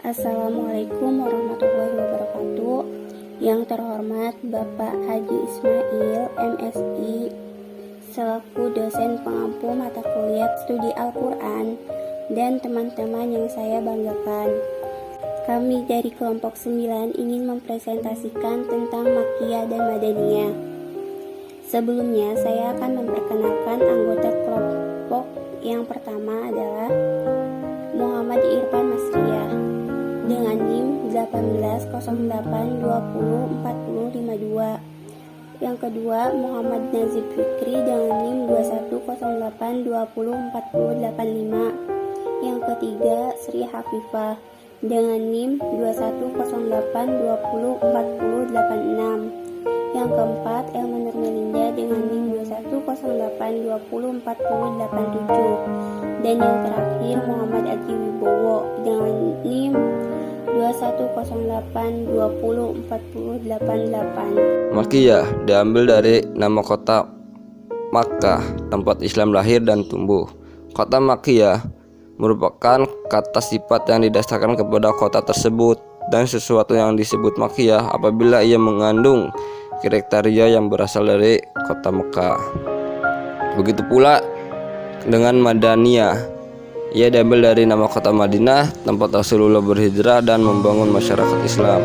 Assalamualaikum warahmatullahi wabarakatuh. Yang terhormat Bapak Haji Ismail, MSI, selaku dosen pengampu mata kuliah studi Al-Quran, dan teman-teman yang saya banggakan. Kami dari kelompok 9 ingin mempresentasikan tentang Makkiyah dan Madaniyah. Sebelumnya, saya akan memperkenalkan anggota kelompok. Yang pertama adalah Muhammad Irfan Masriyah dengan NIM 1808204052. Yang kedua, Muhammad Nazib Fikri dengan NIM 2108204085. Yang ketiga, Sri Hafifah dengan NIM 2108204086. Yang keempat, Elma Nur Melinda dengan NIM 2108204087. Dan yang terakhir, Muhammad Adi Wibowo dengan NIM 2108204088. Makkiyah diambil dari nama kota Makkah, tempat Islam lahir dan tumbuh. Kota Makkiyah merupakan kata sifat yang didasarkan kepada kota tersebut, dan sesuatu yang disebut Makkiyah apabila ia mengandung kriteria yang berasal dari kota Mekah. Begitu pula dengan Madaniyah, ia diambil dari nama kota Madinah, tempat Rasulullah berhijrah dan membangun masyarakat Islam.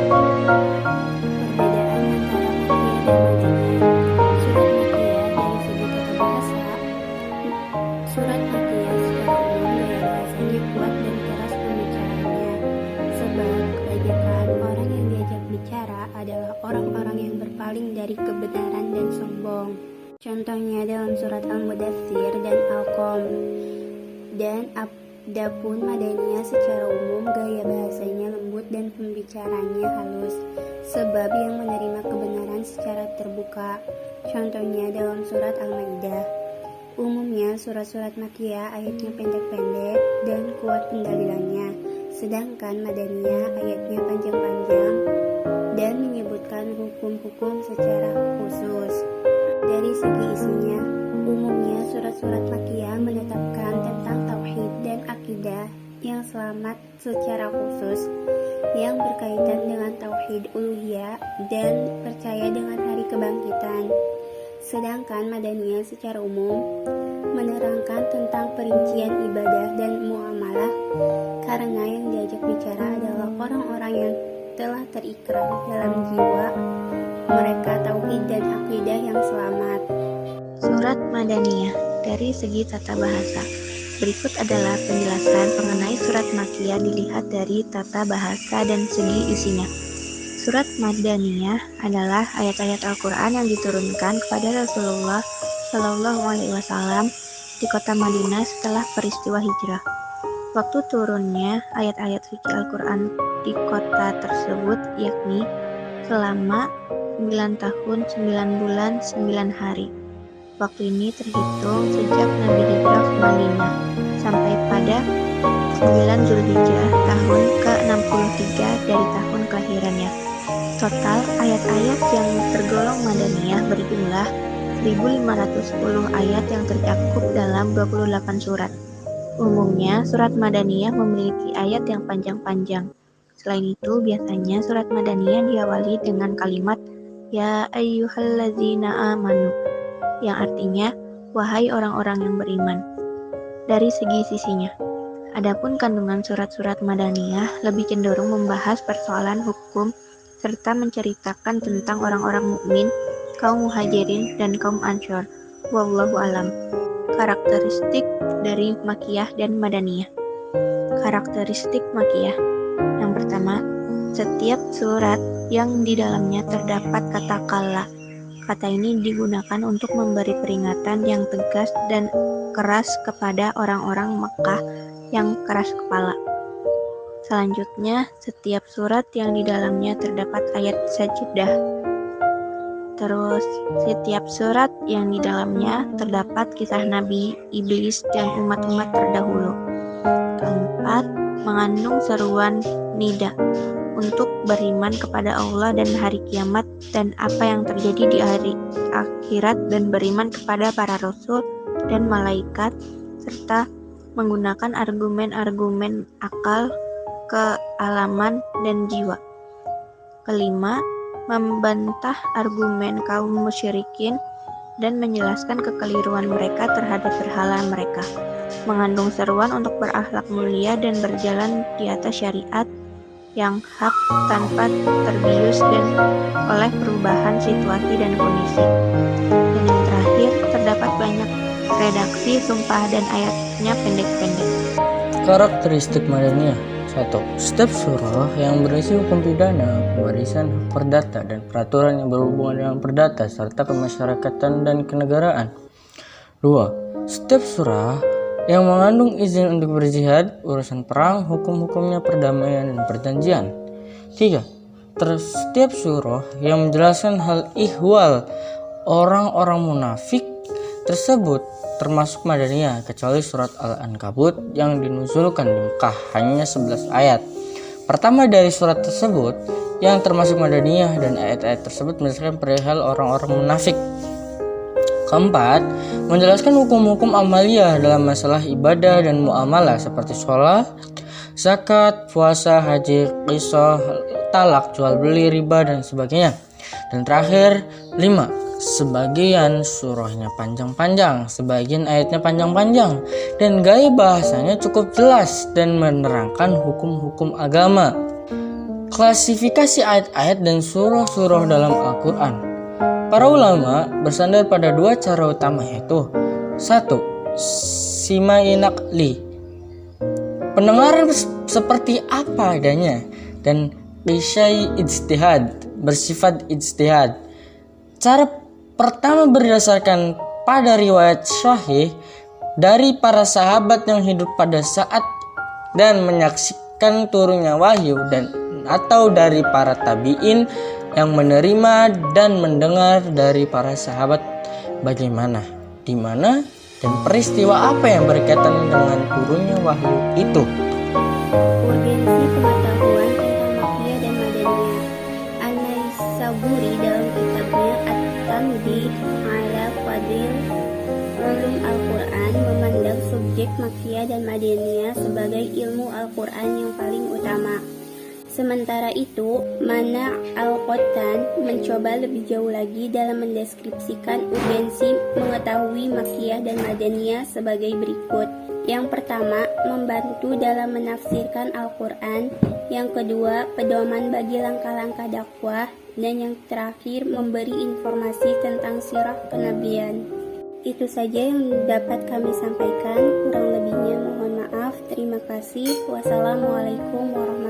Surat Makkiyah secara umum gaya bahasanya kuat dan keras pembicaraannya, sebab kebanyakan orang yang diajak bicara adalah orang-orang yang berpaling dari kebenaran dan sombong. Contohnya dalam surat Al-Mudaththir dan Al-Qom. Dan adapun Madaniyah secara umum gaya bahasanya lembut dan pembicaranya halus, sebab yang menerima kebenaran secara terbuka. Contohnya dalam surat Al-Maidah. Umumnya surat-surat Makkiyah ayatnya pendek-pendek dan kuat pendalilannya, sedangkan Madaniyah ayatnya panjang-panjang dan menyebutkan hukum-hukum secara khusus. Dari segi isinya, umumnya surat-surat Makkiyah menetapkan tentang tauhid dan akidah yang selamat secara khusus, yang berkaitan dengan tauhid uluhiyah dan percaya dengan hari kebangkitan. Sedangkan Madaniyah secara umum menerangkan tentang perincian ibadah dan muamalah, karena yang diajak bicara adalah orang-orang yang telah terikrar dalam jiwa mereka tauhid dan akidah yang selamat. Surat Madaniyah dari segi tata bahasa. Berikut adalah penjelasan mengenai surat Makkiyah dilihat dari tata bahasa dan segi isinya. Surat Madaniyah adalah ayat-ayat Al-Quran yang diturunkan kepada Rasulullah Shallallahu Alaihi Wasallam di kota Madinah setelah peristiwa hijrah. Waktu turunnya ayat-ayat suci Al-Quran di kota tersebut yakni selama 9 tahun 9 bulan 9 hari. Waktu ini terhitung sejak Nabi hijrah ke Madinah sampai pada 9 Zulhijjah tahun ke-63 dari tahun kelahirannya. Total ayat-ayat yang tergolong Madaniyah berjumlah 1510 ayat yang tercakup dalam 28 surat. Umumnya surat Madaniyah memiliki ayat yang panjang-panjang. Selain itu, biasanya surat Madaniyah diawali dengan kalimat Ya ayyuhallazina amanu, yang artinya wahai orang-orang yang beriman. Dari segi sisinya, adapun kandungan surat-surat Madaniyah lebih cenderung membahas persoalan hukum serta menceritakan tentang orang-orang mukmin, kaum muhajirin dan kaum ansor. Wallahu alam. Karakteristik dari Makkiyah dan Madaniyah. Karakteristik Makkiyah. Yang pertama, setiap surat yang di dalamnya terdapat kata qalla. Kata ini digunakan untuk memberi peringatan yang tegas dan keras kepada orang-orang Makkah yang keras kepala. Selanjutnya, setiap surat yang di dalamnya terdapat ayat sajdah. Terus, setiap surat yang di dalamnya terdapat kisah Nabi, iblis, dan umat-umat terdahulu. Keempat, mengandung seruan nida untuk beriman kepada Allah dan hari kiamat dan apa yang terjadi di hari akhirat, dan beriman kepada para rasul dan malaikat, serta menggunakan argumen-argumen akal kealaman dan jiwa. Kelima, membantah argumen kaum musyrikin dan menjelaskan kekeliruan mereka terhadap berhala mereka. Mengandung seruan untuk berakhlak mulia dan berjalan di atas syariat yang hak tanpa terbius dan oleh perubahan situasi dan kondisi. Dan yang terakhir, terdapat banyak redaksi sumpah dan ayatnya pendek-pendek. Karakteristik Madaniyah. 1. Setiap surah yang berisi hukum pidana, pewarisan, perdata, dan peraturan yang berhubungan dengan perdata serta kemasyarakatan dan kenegaraan. 2. Setiap surah yang mengandung izin untuk berjihad, urusan perang, hukum-hukumnya perdamaian dan perjanjian. 3. Setiap surah yang menjelaskan hal ihwal orang-orang munafik tersebut termasuk Madaniyah, kecuali surat Al-Ankabut yang dinuzulkan di Mekah, hanya 11 ayat. Pertama dari surat tersebut yang termasuk Madaniyah, dan ayat-ayat tersebut menjelaskan perihal orang-orang munafik. Keempat, menjelaskan hukum-hukum amaliyah dalam masalah ibadah dan muamalah seperti sholat, zakat, puasa, haji, qisah, talak, jual beli, riba, dan sebagainya. Dan terakhir, 5. Sebagian surahnya panjang-panjang, sebagian ayatnya panjang-panjang, dan gaya bahasanya cukup jelas dan menerangkan hukum-hukum agama. Klasifikasi ayat-ayat dan surah-surah dalam Al-Quran. Para ulama bersandar pada dua cara utama, yaitu 1. Simai naqli, pendengaran seperti apa adanya, dan qisai ijtihad, bersifat ijtihad. Cara pertama berdasarkan pada riwayat sahih dari para sahabat yang hidup pada saat dan menyaksikan turunnya wahyu, dan atau dari para tabi'in yang menerima dan mendengar dari para sahabat bagaimana, di mana, dan peristiwa apa yang berkaitan dengan turunnya wahyu itu. Urgensi pengetahuan tentang Makkiyah dan Madaniyah. An-Naisaburi dalam kitabnya At-Tanbih ala Fadil Ulum Al-Quran memandang subjek Makkiyah dan Madaniyah sebagai ilmu Al-Quran yang paling utama. Sementara itu, Mana Al-Qattan mencoba lebih jauh lagi dalam mendeskripsikan urgensi mengetahui Makkiyah dan Madaniyah sebagai berikut. Yang pertama, membantu dalam menafsirkan Al-Quran. Yang kedua, pedoman bagi langkah-langkah dakwah. Dan yang terakhir, memberi informasi tentang sirah kenabian. Itu saja yang dapat kami sampaikan. Kurang lebihnya mohon maaf. Terima kasih. Wassalamualaikum warahmatullahi wabarakatuh.